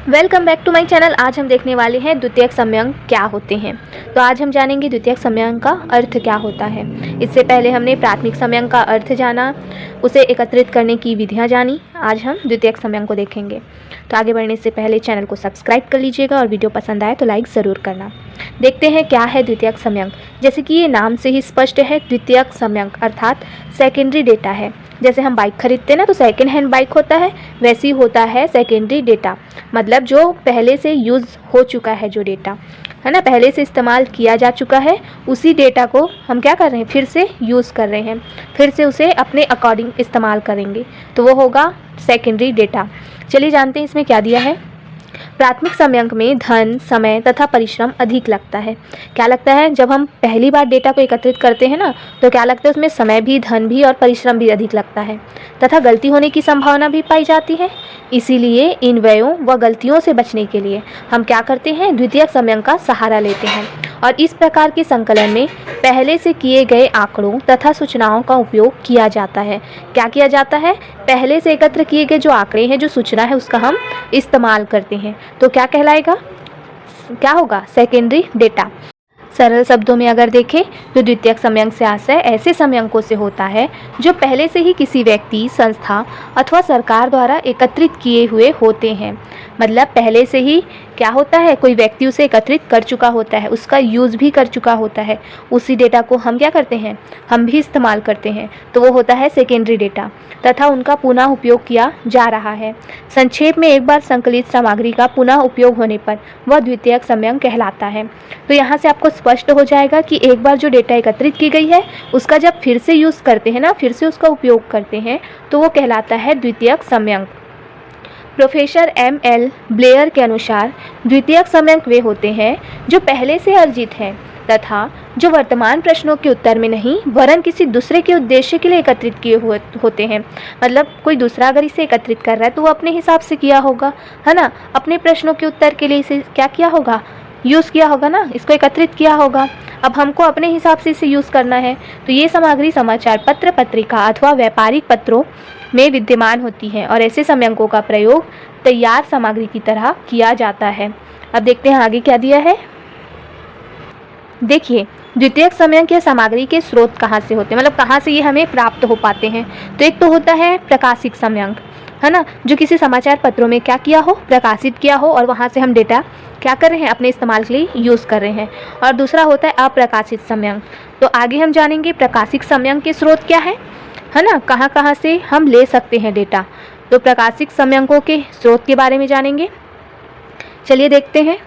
Welcome back to my channel. आज हम देखने वाले हैं द्वितीयक समयांक क्या होते हैं। तो आज हम जानेंगे द्वितीयक समयांक का अर्थ क्या होता है। इससे पहले हमने प्राथमिक समयांक का अर्थ जाना, उसे एकत्रित करने की विधियां जानी। आज हम द्वितीयक समयांक को देखेंगे। तो आगे बढ़ने से पहले चैनल को सब्सक्राइब कर लीजिएगा और वीडियो पसंद आए तो लाइक ज़रूर करना। देखते हैं क्या है द्वितीयक समयांक। जैसे कि ये नाम से ही स्पष्ट है, द्वितीयक समयांक अर्थात सेकेंडरी डेटा है। जैसे हम बाइक खरीदते हैं ना, तो सेकेंड हैंड बाइक होता है, वैसे ही होता है सेकेंडरी डेटा। मतलब जो पहले से यूज़ हो चुका है, जो डेटा है ना, पहले से इस्तेमाल किया जा चुका है, उसी डेटा को हम क्या कर रहे हैं, फिर से यूज़ कर रहे हैं, फिर से उसे अपने अकॉर्डिंग इस्तेमाल करेंगे, तो वो होगा सेकेंडरी डेटा। चलिए जानते हैं इसमें क्या दिया है। प्राथमिक समयांक में धन, समय तथा परिश्रम अधिक लगता है। क्या लगता है, जब हम पहली बार डेटा को एकत्रित करते हैं ना, तो क्या लगता है, उसमें समय भी, धन भी और परिश्रम भी अधिक लगता है तथा गलती होने की संभावना भी पाई जाती है। इसीलिए इन व्ययों व गलतियों से बचने के लिए हम क्या करते हैं, द्वितीयक समयांक का सहारा लेते हैं। और इस प्रकार के संकलन में पहले से किए गए आंकड़ों तथा सूचनाओं का उपयोग किया जाता है। क्या किया जाता है, पहले से एकत्र किए गए जो आंकड़े हैं, जो सूचना है, उसका हम इस्तेमाल करते हैं। तो क्या कहलाएगा, क्या होगा, सेकेंडरी डेटा। सरल शब्दों में अगर देखें तो द्वितीयक समयांक से आशय ऐसे समयांकों से होता है जो पहले से ही किसी व्यक्ति, संस्था अथवा सरकार द्वारा एकत्रित किए हुए होते हैं। मतलब पहले से ही क्या होता है, कोई व्यक्ति उसे एकत्रित कर चुका होता है, उसका यूज़ भी कर चुका होता है, उसी डेटा को हम क्या करते हैं, हम भी इस्तेमाल करते हैं, तो वो होता है सेकेंडरी डेटा तथा उनका पुनः उपयोग किया जा रहा है। संक्षेप में एक बार संकलित सामग्री का पुनः उपयोग होने पर वह द्वितीयक समयांक कहलाता है। तो यहाँ से आपको स्पष्ट हो जाएगा कि एक बार जो डेटा एकत्रित की गई है, उसका जब फिर से यूज़ करते हैं ना, फिर से उसका उपयोग करते हैं, तो वो कहलाता है द्वितीयक समयांक। Professor M.L. ब्लेयर के अनुसार द्वितीयक समयांक वे होते हैं जो पहले से अर्जित हैं तथा जो वर्तमान प्रश्नों के उत्तर में नहीं वरन किसी दूसरे के उद्देश्य के लिए एकत्रित किए हुए होते हैं। मतलब कोई दूसरा अगर इसे एकत्रित कर रहा है तो वो अपने हिसाब से किया होगा, है ना, अपने प्रश्नों के उत्तर के लिए इसे क्या किया होगा, यूज़ किया होगा ना, इसको एकत्रित किया होगा। अब हमको अपने हिसाब से इसे यूज़ करना है, तो ये सामग्री समाचार पत्र, पत्रिका अथवा व्यापारिक पत्रों में विद्यमान होती है और ऐसे समयांकों का प्रयोग तैयार सामग्री की तरह किया जाता है। अब देखते हैं आगे क्या दिया है। देखिए, द्वितीयक समयांक या सामग्री के स्रोत कहाँ से होते हैं, मतलब कहाँ से ये हमें प्राप्त हो पाते हैं। तो एक तो होता है प्रकाशिक समयांक, है ना, जो किसी समाचार पत्रों में क्या किया हो, प्रकाशित किया हो और वहाँ से हम डेटा क्या कर रहे हैं, अपने इस्तेमाल के लिए यूज़ कर रहे हैं। और दूसरा होता है अप्रकाशित समयांक। तो आगे हम जानेंगे प्रकाशिक समयांक के स्रोत क्या है ना, कहाँ कहाँ से हम ले सकते हैं डेटा। तो प्रकाशिक समयांकों के स्रोत के बारे में जानेंगे। चलिए देखते हैं।